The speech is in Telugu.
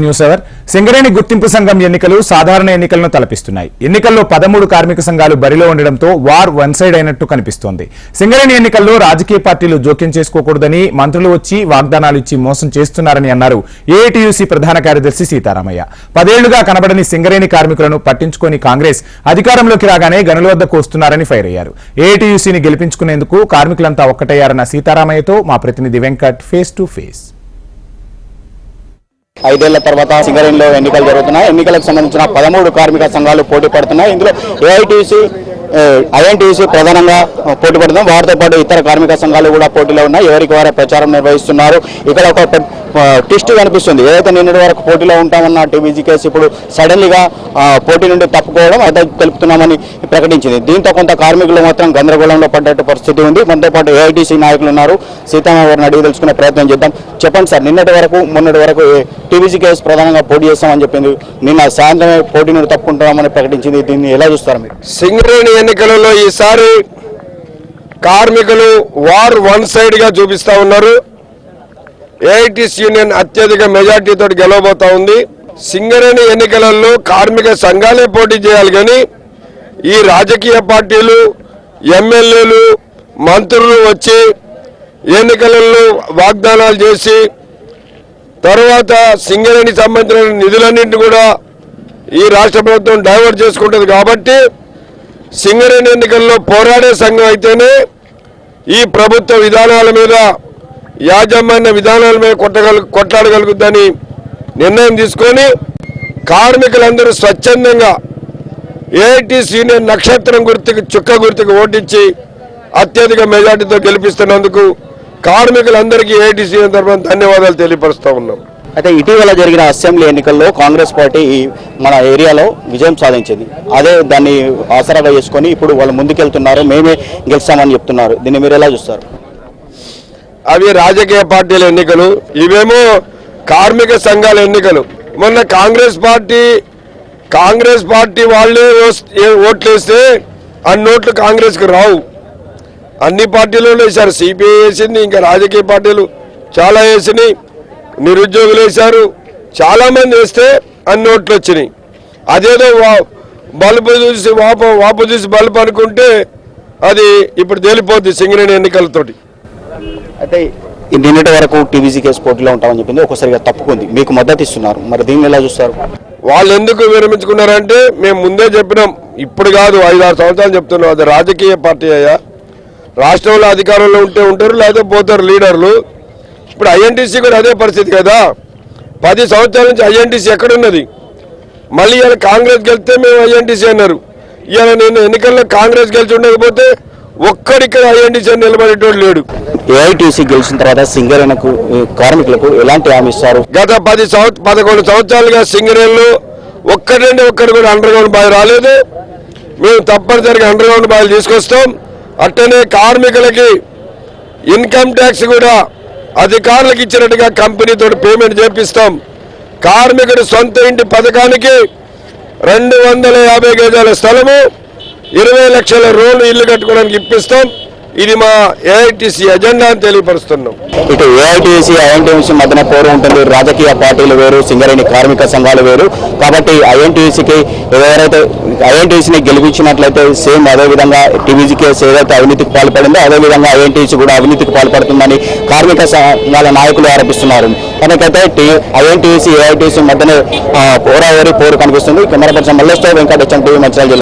న్యూస్ అవర్ సింగరేణి గుర్తింపు సంఘం ఎన్నికలు సాధారణ ఎన్నికలను తలపిస్తున్నాయి. ఎన్నికల్లో 13 కార్మిక సంఘాలు బరిలో ఉండడంతో వార్ వన్ సైడ్ అయినట్టు కనిపిస్తోంది. సింగరేణి ఎన్నికల్లో రాజకీయ పార్టీలు జోక్యం చేసుకోకూడదని మంత్రులు వచ్చి వాగ్దానాలు ఇచ్చి మోసం చేస్తున్నారని అన్నారు ఏఐటీయూసీ ప్రధాన కార్యదర్శి సీతారామయ్య. 10 ఏళ్లుగా కనబడని సింగరేణి కార్మికులను పట్టించుకొని కాంగ్రెస్ అధికారంలోకి రాగానే గనుల వద్దకు వస్తున్నారని ఫైర్ అయ్యారు. ఏఐటీయూసీని గెలిపించుకునేందుకు కార్మికులంతా ఒక్కటయ్యారన్న సీతారామయ్యతో మా ప్రతినిధి వెంకట్ ఫేస్ టు ఫేస్. 5 ఏళ్ల తర్వాత సింగరేణిలో ఎన్నికలు జరుగుతున్నాయి. ఎన్నికలకు సంబంధించిన 13 కార్మిక సంఘాలు పోటీ పడుతున్నాయి. ఇందులో ఐఎన్టీసీ ప్రధానంగా పోటీ పడుతుంది. వారితో పాటు ఇతర కార్మిక సంఘాలు కూడా పోటీలో ఉన్నాయి. ఎవరికి వారే ప్రచారం నిర్వహిస్తున్నారు. ఇక్కడ ఒక ట్విస్ట్ కనిపిస్తుంది. ఏదైతే నిన్నటి వరకు పోటీలో ఉంటామన్న టీబీజీ కేసు ఇప్పుడు సడన్లీగా పోటీ నుండి తప్పుకోవడం అదే తెలుపుతున్నామని ప్రకటించింది. దీంతో కొంత కార్మికులు మాత్రం గందరగోళంలో పడ్డట్టు పరిస్థితి ఉంది. మనతో పాటు ఏఐటీసీ నాయకులు ఉన్నారు. సీతారామయ్య గారిని అడిగి తెలుసుకునే ప్రయత్నం చేద్దాం. చెప్పండి సార్, మొన్నటి వరకు టీబీజీ కేసు ప్రధానంగా పోటీ చేస్తామని చెప్పింది. నిన్న సాయంత్రమే పోటీ నుండి తప్పుకుంటామని ప్రకటించింది. దీన్ని ఎలా చూస్తారు మీరు? సింగరేణి ఎన్నికలలో ఈసారి కార్మికులు వార్ వన్ సైడ్ గా చూపిస్తా ఉన్నారు. ఏఐటీసీ యూనియన్ అత్యధిక మెజార్టీతో గెలవబోతా ఉంది. సింగరేణి ఎన్నికలలో కార్మిక సంఘాలే పోటీ చేయాలి కానీ ఈ రాజకీయ పార్టీలు, ఎమ్మెల్యేలు, మంత్రులు వచ్చి ఎన్నికలలో వాగ్దానాలు చేసి తర్వాత సింగరేణికి సంబంధించిన నిధులన్నింటినీ కూడా ఈ రాష్ట్ర ప్రభుత్వం డైవర్ట్ చేసుకుంటుంది. కాబట్టి సింగరేణి ఎన్నికల్లో పోరాడే సంఘం అయితేనే ఈ ప్రభుత్వ విధానాల మీద, యాజమాన్య విధానాల మీద కొట్లాడగలుగుద్దని నిర్ణయం తీసుకొని కార్మికులందరూ స్వచ్ఛందంగా ఏఐటీసీ యూనియన్ నక్షత్రం గుర్తుకు, చుక్క గుర్తుకు ఓటించి అత్యధిక మెజార్టీతో గెలిపిస్తున్నందుకు కార్మికులందరికీ ఏఐటీసీ యూనియన్ తరఫున ధన్యవాదాలు తెలియపరుస్తూ ఉన్నాం. అయితే ఇటీవల జరిగిన అసెంబ్లీ ఎన్నికల్లో కాంగ్రెస్ పార్టీ మన ఏరియాలో విజయం సాధించింది. అదే దాన్ని ఆసరాగా చేసుకొని ఇప్పుడు వాళ్ళు ముందుకెళ్తున్నారు. మేమే గెలిచామని చెప్తున్నారు. దీన్ని మీరు ఎలా చూస్తారు? అవి రాజకీయ పార్టీల ఎన్నికలు, ఇవేమో కార్మిక సంఘాల ఎన్నికలు. మొన్న కాంగ్రెస్ పార్టీ వాళ్ళే ఓట్లేస్తే అన్ని ఓట్లు కాంగ్రెస్కి రావు. అన్ని పార్టీలు వేశారు. సిపిఐ వేసింది, ఇంకా రాజకీయ పార్టీలు చాలా వేసినాయి. నిరుద్యోగులు వేశారు. చాలామంది వేస్తే అన్ని ఓట్లు వచ్చినాయి. అదేదో బల్బు చూసి వాపు చూసి బల్బు అనుకుంటే అది ఇప్పుడు తేలిపోద్ది సింగరేణి ఎన్నికలతోటి. అయితే నిన్నటి వరకు టీబీజీ కేసు పోటీలో ఉంటామని చెప్పింది, ఒక్కసారిగా తప్పుకుంది. మీకు మద్దతు ఇస్తున్నారు, మరి దీన్ని ఎలా చూస్తారు? వాళ్ళు ఎందుకు విరమించుకున్నారంటే మేము ముందే చెప్పినాం, ఇప్పుడు కాదు 5-6 సంవత్సరాలు చెప్తున్నాం. అది రాజకీయ పార్టీ అయ్యా, రాష్ట్రంలో అధికారంలో ఉంటే ఉంటారు, లేదా పోతారు లీడర్లు. ఇప్పుడు ఐఎన్టీసీ కూడా అదే పరిస్థితి కదా. 10 సంవత్సరాల నుంచి ఐఎన్టీసీ ఎక్కడున్నది? మళ్ళీ ఇవాళ కాంగ్రెస్ గెలిస్తే మేము ఐఎన్టీసీ అన్నారు. ఇవాళ నేను ఎన్నికల్లో కాంగ్రెస్ గెలిచి ఉండకపోతే ఒక్కడిక్కడ ఐఎన్టీసీ నిలబడేటోడు లేడు. ఏఐటీసీ గెలిచిన తర్వాత సింగరేణి కార్మికులకు ఎలాంటి హామీ ఇస్తారు? గత 11 సంవత్సరాలుగా సింగరేణిలో ఒక్కడు కూడా అండర్ గ్రౌండ్ బాయ్ రాలేదు. మేము తప్పనిసరిగా అండర్ గ్రౌండ్ బాయ్లు తీసుకొస్తాం. అట్టనే కార్మికులకి ఇన్కమ్ ట్యాక్స్ కూడా అధికారులకు ఇచ్చినట్టుగా కంపెనీతో పేమెంట్ చేపిస్తాం. కార్మికుడు సొంత ఇంటి పథకానికి 250 గజాల స్థలము, 20 లక్షల రూపాయలు ఇల్లు కట్టుకోవడానికి ఇప్పిస్తాం. ఇది మా ఏఐటీసీ ఎజెండా అని తెలియపరుస్తున్నాం. ఇటు ఏఐటీసీ ఐఎన్టీసీ మధ్యన పోరు ఉంటుంది. రాజకీయ పార్టీలు వేరు, సింగరేణి కార్మిక సంఘాలు వేరు. కాబట్టి ఐఎన్టీసీకి ఎవరైతే ఐఎన్టీసీని గెలిపించినట్లయితే సేమ్ అదేవిధంగా టీబీజీ కేసు ఏదైతే అవినీతికి పాల్పడిందో అదేవిధంగా ఐఎన్టీసీ కూడా అవినీతికి పాల్పడుతుందని కార్మిక సంఘాల నాయకులు ఆరోపిస్తున్నారు. కనుకైతే ఐఎన్టీసీ ఏఐటీసీ మధ్యనే పోరు కనిపిస్తుంది. కెమెరా పర్సన్ మల్లేష్ తో వెంకట టీవీ మంచిర్యాల జిల్లా.